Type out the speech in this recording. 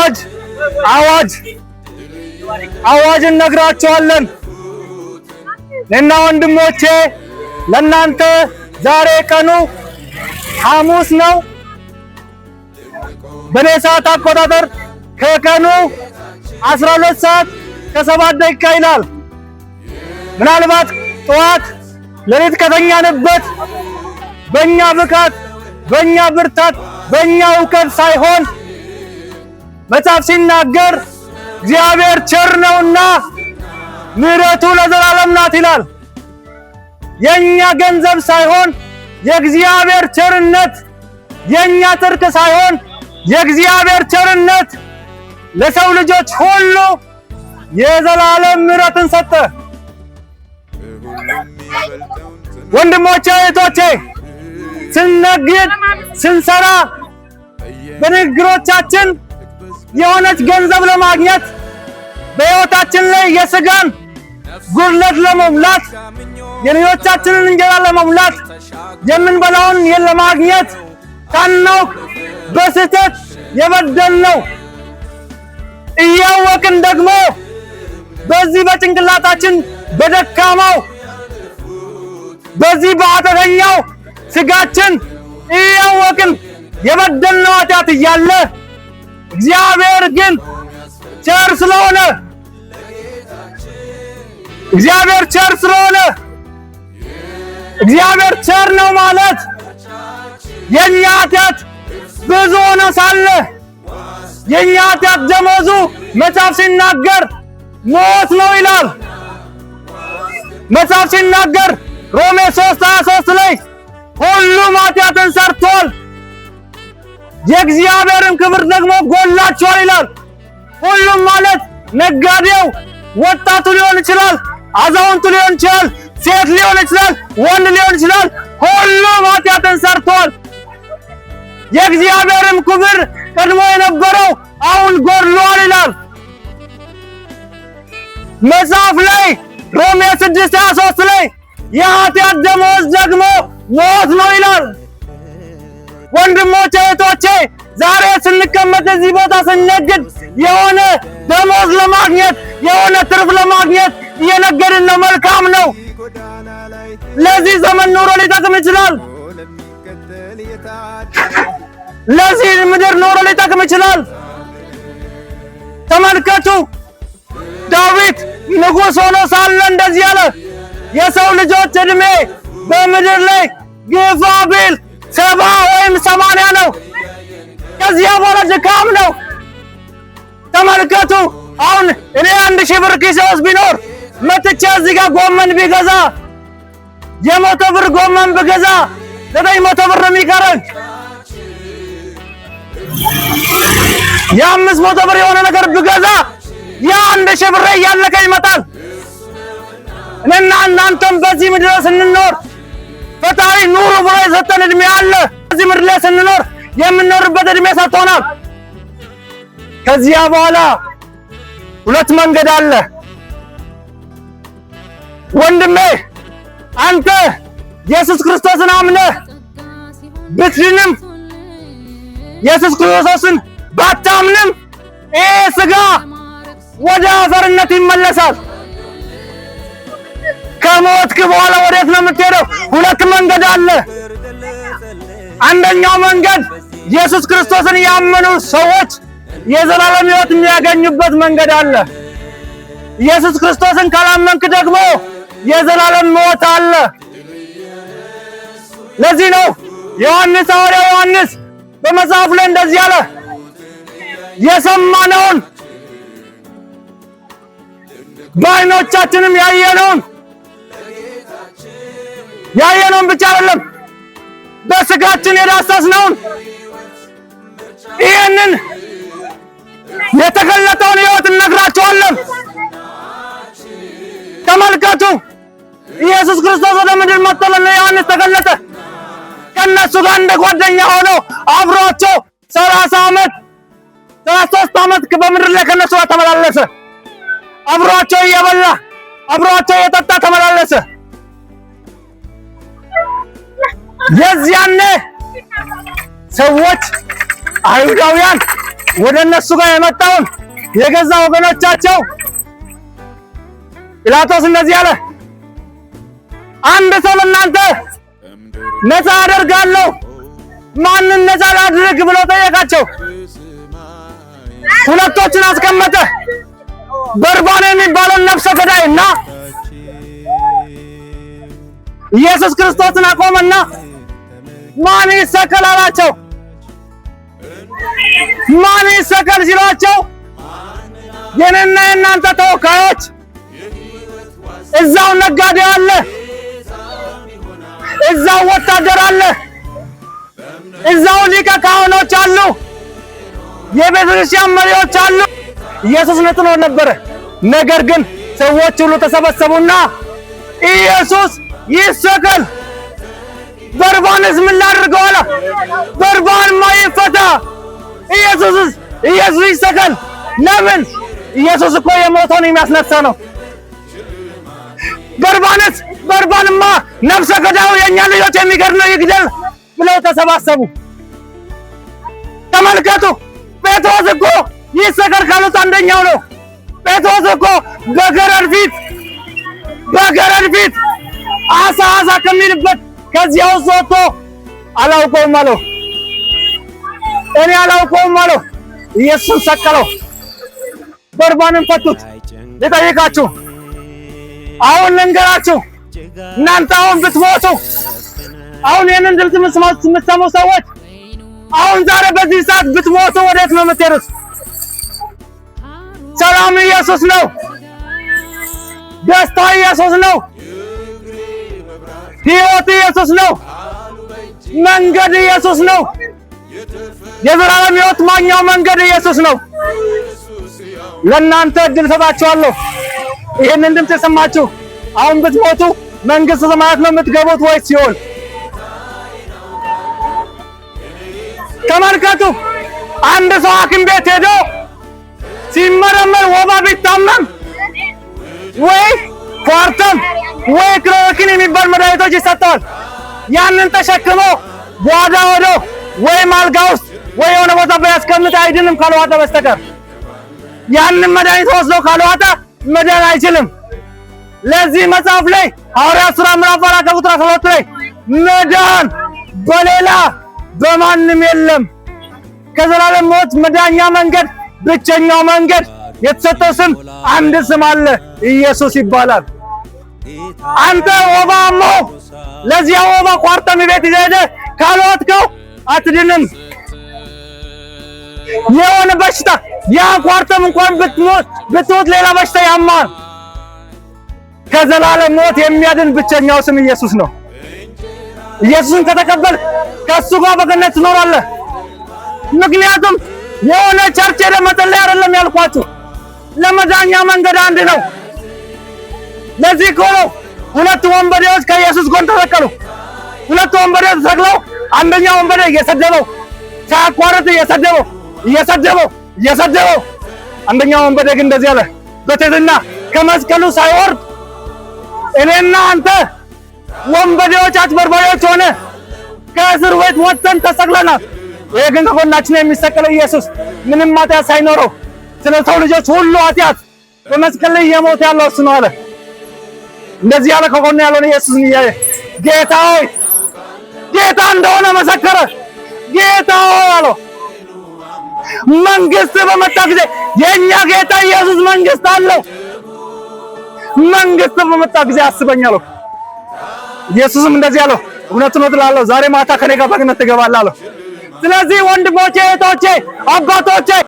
አዋጅ አዋጅ አዋጅ እነግራቸዋለን። እና ወንድሞቼ ለናንተ ዛሬ ቀኑ ሐሙስ ነው። በኔ ሰዓት አቆጣጠር ከቀኑ 12 ሰዓት ከ7 ደቂቃ ይላል። ምናልባት ጠዋት ሌሊት ከተኛንበት በእኛ ብቃት፣ በእኛ ብርታት፣ በእኛ እውቀት ሳይሆን መጽሐፍ ሲናገር እግዚአብሔር ቸር ነውና ምሕረቱ ለዘላለም ናት ይላል። የኛ ገንዘብ ሳይሆን የእግዚአብሔር ቸርነት፣ የኛ ጽድቅ ሳይሆን የእግዚአብሔር ቸርነት ለሰው ልጆች ሁሉ የዘላለም ምሕረትን ሰጠ። ወንድሞቼ እህቶቼ፣ ስንነግድ ስንሰራ በንግግሮቻችን የሆነች ገንዘብ ለማግኘት በሕይወታችን ላይ የሥጋን ጉድለት ለመሙላት የልጆቻችንን እንጀራ ለመሙላት የምንበላውን ለማግኘት ሳናውቅ በስህተት የበደልነው እያወቅን ደግሞ በዚህ በጭንቅላታችን በደካማው በዚህ በኃጢአተኛው ሥጋችን እያወቅን የበደልነው ኃጢአት እያለ እግዚአብሔር ግን ቸር ስለሆነ እግዚአብሔር ቸር ነው ማለት የኛ ኃጢአት ብዙ ሆኖ ሳለ የኛ ኃጢአት ደመወዙ መጽሐፍ ሲናገር ሞት ነው ይላል። መጽሐፍ ሲናገር ሮሜ 3:23 ላይ ሁሉም ኃጢአትን ሰርቷል የእግዚአብሔርን ክብር ደግሞ ጎድሏቸዋል ይላል። ሁሉም ማለት ነጋዴው፣ ወጣቱ ሊሆን ይችላል፣ አዛውንቱ ሊሆን ይችላል፣ ሴት ሊሆን ይችላል፣ ወንድ ሊሆን ይችላል። ሁሉም ኃጢአትን ሰርቷል። የእግዚአብሔርም ክብር ቀድሞ የነበረው አሁን ጎድሏል ይላል መጽሐፍ ላይ ሮሜ 6:23 ላይ የኃጢአት ደመወዝ ደግሞ ሞት ነው ይላል። ወንድሞቼ እህቶቼ፣ ዛሬ ስንቀመጥ እዚህ ቦታ ስንነግድ የሆነ ደመወዝ ለማግኘት የሆነ ትርፍ ለማግኘት እየነገድን ነው። መልካም ነው። ለዚህ ዘመን ኑሮ ሊጠቅም ይችላል። ለዚህ ምድር ኑሮ ሊጠቅም ይችላል። ተመልከቱ፣ ዳዊት ንጉሥ ሆኖ ሳለ እንደዚህ አለ፣ የሰው ልጆች ዕድሜ በምድር ላይ ግፋ ቢል 70 ወይም 80 ነው። ከዚያ በኋላ ድካም ነው። ተመልከቱ፣ አሁን እኔ 1000 ብር ኪሴ ውስጥ ቢኖር መጥቼ እዚህ ጋር ጎመን ቢገዛ 100 ብር ጎመን ብገዛ 900 ብር የሚቀረኝ 500 ብር የሆነ ነገር ብገዛ 1000 ብር እያለቀ ይመጣል። እኔና እናንተም በዚህ ምድር ስንኖር ፈጣሪ ኑሩ ብሎ የሰጠን ዕድሜ አለ። በዚህ ምድር ላይ ስንኖር የምንኖርበት ዕድሜ ሰጥቶናል። ከዚያ በኋላ ሁለት መንገድ አለ። ወንድሜ አንተ ኢየሱስ ክርስቶስን አምነህ ብትድንም ኢየሱስ ክርስቶስን ባታምንም ይሄ ሥጋ ወደ አፈርነት ይመለሳል። ከሞትክ በኋላ ወዴት ነው የምትሄደው? ሁለት መንገድ አለ። አንደኛው መንገድ ኢየሱስ ክርስቶስን ያመኑ ሰዎች የዘላለም ሕይወት የሚያገኙበት መንገድ አለ። ኢየሱስ ክርስቶስን ካላመንክ ደግሞ የዘላለም ሞት አለ። ለዚህ ነው ዮሐንስ ሐዋርያው ዮሐንስ በመጽሐፉ ላይ እንደዚህ አለ፣ የሰማነውን በዓይኖቻችንም ያየነውን ብቻ አይደለም በሥጋችን የዳሰስነውን ይህንን የተገለጠውን ሕይወት እነግራቸዋለን። ተመልከቱ፣ ኢየሱስ ክርስቶስ ወደ ምድር መጥቶ ለዮሐንስ ተገለጠ። ከነሱ ጋር እንደ ጓደኛ ሆኖ አብሯቸው 33 ዓመት በምድር ላይ ከነሱ ጋር ተመላለሰ። አብሯቸው እየበላ አብሯቸው እየጠጣ ተመላለሰ። የዚያኔ ሰዎች አይሁዳውያን ወደ እነሱ ጋር የመጣውን የገዛ ወገኖቻቸው ጲላጦስ እንደዚህ አለ፣ አንድ ሰው እናንተ ነፃ አደርጋለሁ፣ ማንን ነፃ ላድርግ ብሎ ጠየቃቸው። ሁለቶችን አስቀመጠ፣ በርባን የሚባለው ነፍሰ ገዳይና ኢየሱስ ክርስቶስን አቆመና ማን ይሰቀል አላቸው። ማን ይሰቀል ሲሏቸው የኔና የእናንተ ተወካዮች እዛው ነጋዴ አለ፣ እዛው ወታደር አለ፣ እዛው ሊቀ ካህኖች አሉ፣ የቤተ ክርስቲያን መሪዎች አሉ። ኢየሱስ ነጥሎ ነበረ። ነገር ግን ሰዎች ሁሉ ተሰበሰቡና ኢየሱስ ይሰቀል፣ በርባንስ ምን ላድርገው አለ። በርባንማ ይፈታ፣ ኢየሱስ ይሰቀል። ለምን? ኢየሱስ እኮ የሞተውን የሚያስነሳ ነው። በርባንማ ነፍሰ ገዳዩ የኛ ልጆች የሚገድል ነው፣ ይግደል ብለው ተሰባሰቡ። ተመልከቱ፣ ጴጥሮስ እኮ ይሰቀል ካሉት አንደኛው ነው። ጴጥሮስ እኮ በገረድ ፊት አሳ ከሚልበት ከዚያ ውስጥ ወጥቶ አላውቀውም አለው። እኔ አላውቀውም አለው። ኢየሱስን ሰቀለው። በርባንን ፈቱት። ልጠይቃችሁ፣ አሁን ልንገራችሁ፣ እናንተ አሁን ብትሞቱ፣ አሁን ይህንን ድምፅ የምትሰሙ ሰዎች አሁን ዛሬ በዚህ ሰዓት ብትሞቱ ወዴት ነው የምትሄዱት? ሰላም ኢየሱስ ነው። ደስታ ኢየሱስ ነው። ሕይወት ኢየሱስ ነው። መንገድ ኢየሱስ ነው። የዘላለም ሕይወት ማግኛው መንገድ ኢየሱስ ነው። ለእናንተ እድል ሰጣችኋለሁ። ይህንን ድምፅ የሰማችሁ አሁን ብትሞቱ መንግሥተ ሰማያት ነው የምትገቡት ወይስ ሲኦል? ተመልከቱ። አንድ ሰው ሐኪም ቤት ሄዶ ሲመረመር ወባ ቢታመም ወይ ኳርተም ወይ ክሎሮኪን የሚባል መድኃኒቶች ይሰጠዋል። ያንን ተሸክሞ ጓዳ ወዶ ወይም አልጋ ውስጥ ወይ የሆነ ቦታ ቢያስቀምጥ አይድንም ካልዋጠ በስተቀር። ያንን መድኃኒት ወስዶ ካልዋጠ መዳን አይችልም። ለዚህ መጽሐፍ ላይ ሐዋርያት ሥራ ምዕራፍ 4 ቁጥር 12 ላይ መዳን በሌላ በማንም የለም፣ ከዘላለም ሞት መዳኛ መንገድ ብቸኛው መንገድ የተሰጠው ስም አንድ ስም አለ፣ ኢየሱስ ይባላል። አንተ ወባ አሞ ለዚያ ወባ ኳርተም ቤት ይዘህ ሄደህ ካልዋጥከው አትድንም። የሆነ በሽታ ያ ኳርተም እንኳን ብትሞት ሌላ በሽታ ያማል። ከዘላለም ሞት የሚያድን ብቸኛው ስም ኢየሱስ ነው። ኢየሱስን ከተቀበል ከሱ ጋር በገነት ትኖራለህ። ምክንያቱም የሆነ ቸርች ሄደህ መጸለይ አይደለም ያልኳችሁ፣ ለመዳኛ መንገድ አንድ ነው። ለዚህ እኮ ነው ሁለት ወንበዴዎች ከኢየሱስ ጎን ተሰቀሉ። ሁለት ወንበዴዎች ተሰቅለው አንደኛው ወንበዴ እየሰደበው ሳያቋርጥ እየሰደበው አንደኛው ወንበዴ ግን እንደዚህ አለ በትህትና ከመስቀሉ ሳይወርድ እኔና አንተ ወንበዴዎች አጭበርባሪዎች ሆነ ከእስር ቤት ወጥተን ተሰቅለናል። ይሄ ግን ከጎናችን የሚሰቀለው ኢየሱስ ምንም ኃጢአት ሳይኖረው ስለ ሰው ልጆች ሁሉ ኃጢአት በመስቀል ላይ እየሞተ ያለው እሱ ነው አለ። እንደዚህ ያለ ከጎኑ ያለውን ኢየሱስን እያየ ጌታ ሆይ ጌታ እንደሆነ መሰከረ። ጌታ ሆይ አለው። መንግስት በመጣ ጊዜ የኛ ጌታ ኢየሱስ መንግስት አለው። መንግስት በመጣ ጊዜ አስበኛለሁ። ኢየሱስም እንደዚህ አለው፣ እውነቱን እላለሁ ዛሬ ማታ ከኔ ጋር በገነት ትገባለህ አለው። ስለዚህ ወንድሞቼ፣ እህቶቼ፣ አባቶቼ